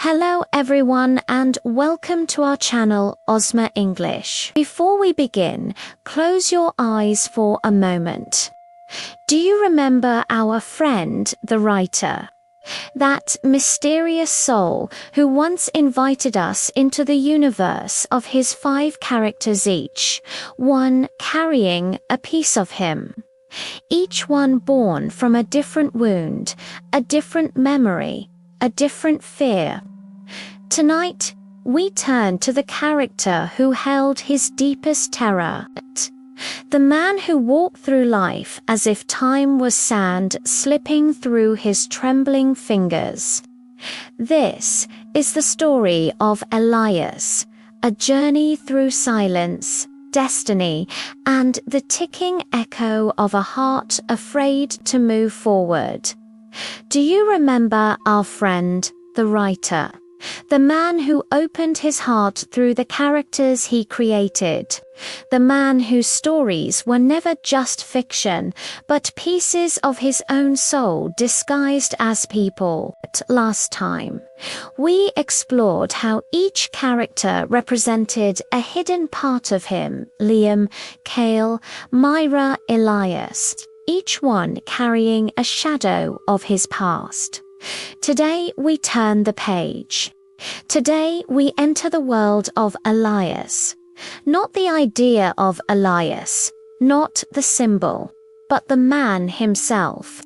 Hello everyone and welcome to our channel Osma English. Before we begin, close your eyes for a moment. Do you remember our friend, the writer? That mysterious soul who once invited us into the universe of his 5 characters each, one carrying a piece of him. Each one born from a different wound, a different memory, a different fear. Tonight, we turn to the character who held his deepest terror. The man who walked through life as if time was sand slipping through his trembling fingers. This is the story of Elias, a journey through silence, destiny, and the ticking echo of a heart afraid to move forward. Do you remember our friend, the writer? The man who opened his heart through the characters he created. The man whose stories were never just fiction, but pieces of his own soul disguised as people. Last time, we explored how each character represented a hidden part of him: Liam, Khayal, Myra, Elias, each one carrying a shadow of his past. Today we turn the page. Today we enter the world of Elias. Not the idea of Elias, not the symbol, but the man himself.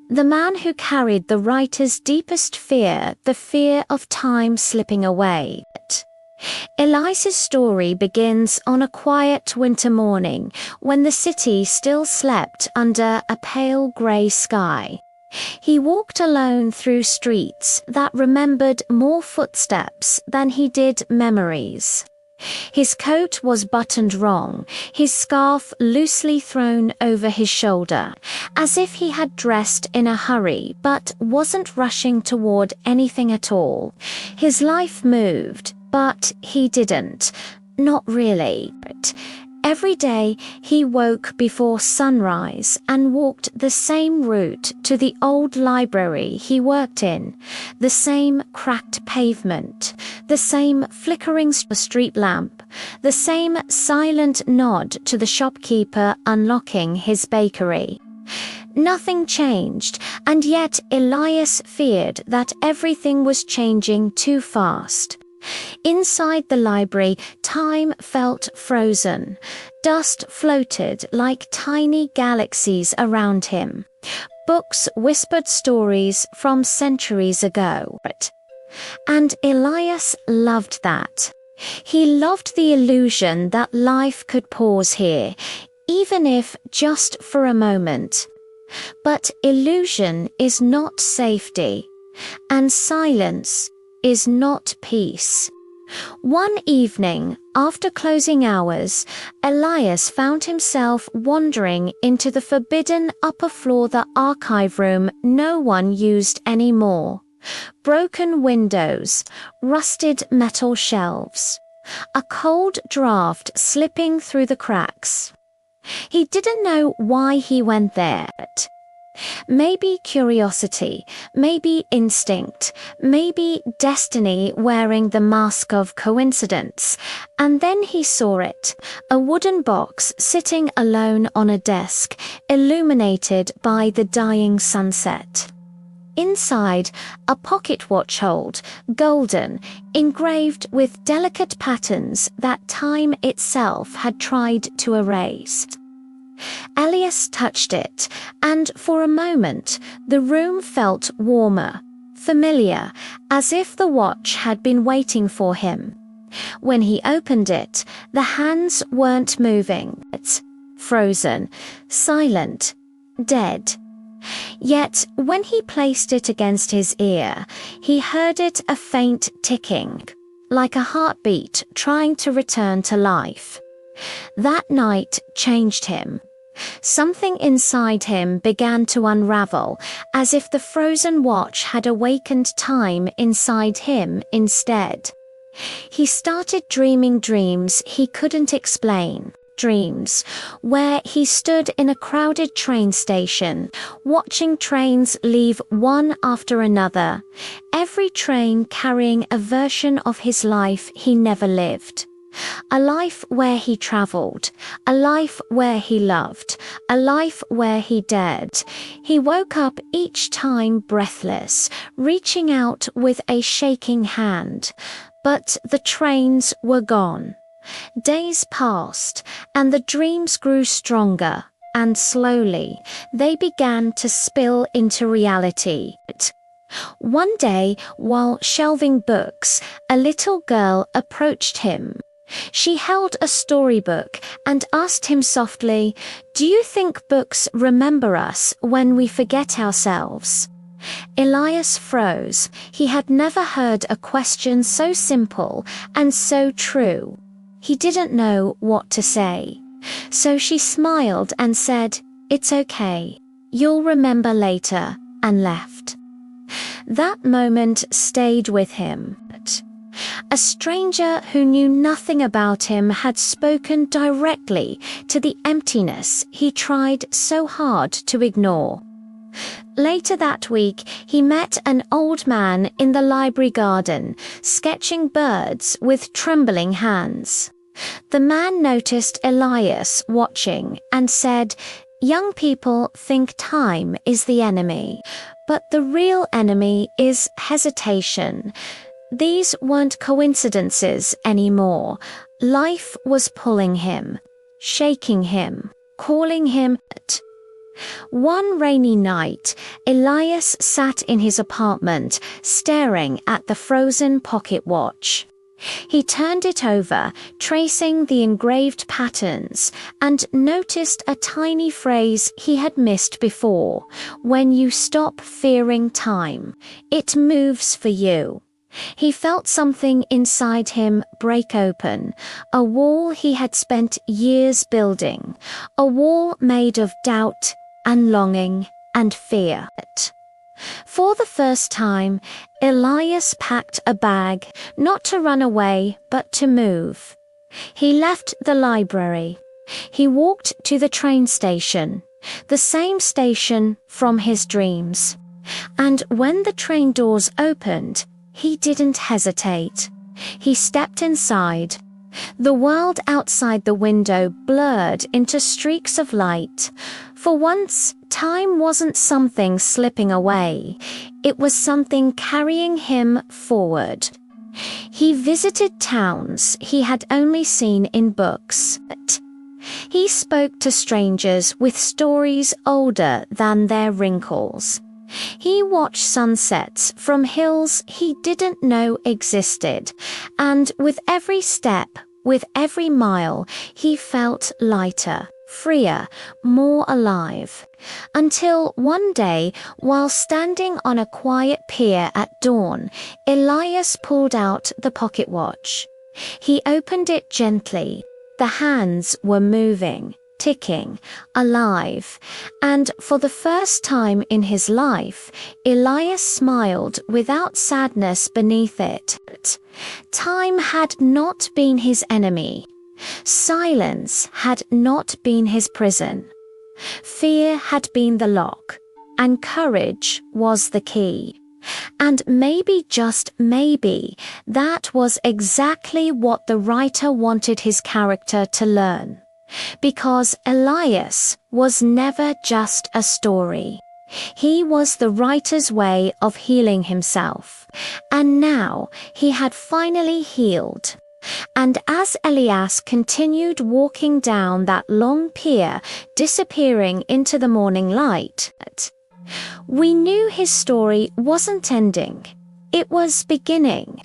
The man who carried the writer's deepest fear, the fear of time slipping away. Elias's story begins on a quiet winter morning when the city still slept under a pale grey sky. He walked alone through streets that remembered more footsteps than he did memories. His coat was buttoned wrong, his scarf loosely thrown over his shoulder, as if he had dressed in a hurry but wasn't rushing toward anything at all. His life moved, but he didn't. Not really. Every day he woke before sunrise and walked the same route to the old library he worked in, the same cracked pavement, the same flickering street lamp, the same silent nod to the shopkeeper unlocking his bakery. Nothing changed, and yet Elias feared that everything was changing too fast. Inside the library, time felt frozen. Dust floated like tiny galaxies around him. Books whispered stories from centuries ago. And Elias loved that. He loved the illusion that life could pause here, even if just for a moment. But illusion is not safety, and silence is not peace. One evening, after closing hours, Elias found himself wandering into the forbidden upper floor, the archive room no one used anymore. Broken windows, rusted metal shelves, a cold draft slipping through the cracks. He didn't know why he went there. Maybe curiosity, maybe instinct, maybe destiny wearing the mask of coincidence. And then he saw it, a wooden box sitting alone on a desk, illuminated by the dying sunset. Inside, a pocket watch hold, golden, engraved with delicate patterns that time itself had tried to erase. Elias touched it, and for a moment, the room felt warmer, familiar, as if the watch had been waiting for him. When he opened it, the hands weren't moving. It's frozen, silent, dead. Yet, when he placed it against his ear, he heard it a faint ticking, like a heartbeat trying to return to life. That night changed him. Something inside him began to unravel, as if the frozen watch had awakened time inside him instead. He started dreaming dreams he couldn't explain, dreams, where he stood in a crowded train station, watching trains leave one after another, every train carrying a version of his life he never lived. A life where he traveled, a life where he loved, a life where he dared. He woke up each time breathless, reaching out with a shaking hand. But the trains were gone. Days passed, and the dreams grew stronger, and slowly they began to spill into reality. One day, while shelving books, a little girl approached him. She held a storybook and asked him softly, "Do you think books remember us when we forget ourselves?" Elias froze. He had never heard a question so simple and so true. He didn't know what to say. So she smiled and said, "It's okay. You'll remember later," and left. That moment stayed with him. A stranger who knew nothing about him had spoken directly to the emptiness he tried so hard to ignore. Later that week, he met an old man in the library garden, sketching birds with trembling hands. The man noticed Elias watching and said, "Young people think time is the enemy, but the real enemy is hesitation." These weren't coincidences anymore. Life was pulling him, shaking him, calling him. One rainy night, Elias sat in his apartment, staring at the frozen pocket watch. He turned it over, tracing the engraved patterns, and noticed a tiny phrase he had missed before. "When you stop fearing time, it moves for you." He felt something inside him break open, a wall he had spent years building, a wall made of doubt and longing and fear. For the first time, Elias packed a bag, not to run away, but to move. He left the library. He walked to the train station, the same station from his dreams. And when the train doors opened, he didn't hesitate. He stepped inside. The world outside the window blurred into streaks of light. For once, time wasn't something slipping away. It was something carrying him forward. He visited towns he had only seen in books. He spoke to strangers with stories older than their wrinkles. He watched sunsets from hills he didn't know existed, and with every step, with every mile, he felt lighter, freer, more alive. Until one day, while standing on a quiet pier at dawn, Elias pulled out the pocket watch. He opened it gently. The hands were moving, ticking, alive, and for the first time in his life, Elias smiled without sadness beneath it. Time had not been his enemy. Silence had not been his prison. Fear had been the lock, and courage was the key. And maybe, just maybe, that was exactly what the writer wanted his character to learn. Because Elias was never just a story. He was the writer's way of healing himself. And now he had finally healed. And as Elias continued walking down that long pier, disappearing into the morning light, we knew his story wasn't ending. It was beginning.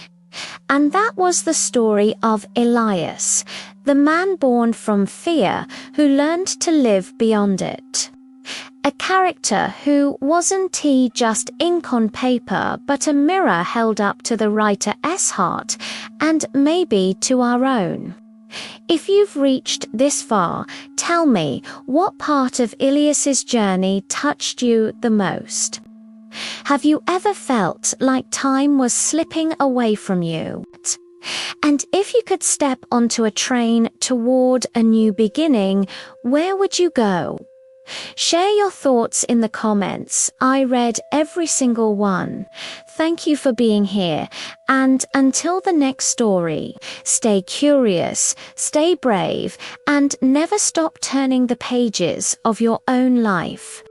And that was the story of Elias, the man born from fear who learned to live beyond it. A character who wasn't he just ink on paper, but a mirror held up to the writer's heart, and maybe to our own. If you've reached this far, tell me, what part of Elias's journey touched you the most? Have you ever felt like time was slipping away from you? And if you could step onto a train toward a new beginning, where would you go? Share your thoughts in the comments. I read every single one. Thank you for being here. And until the next story, stay curious, stay brave, and never stop turning the pages of your own life.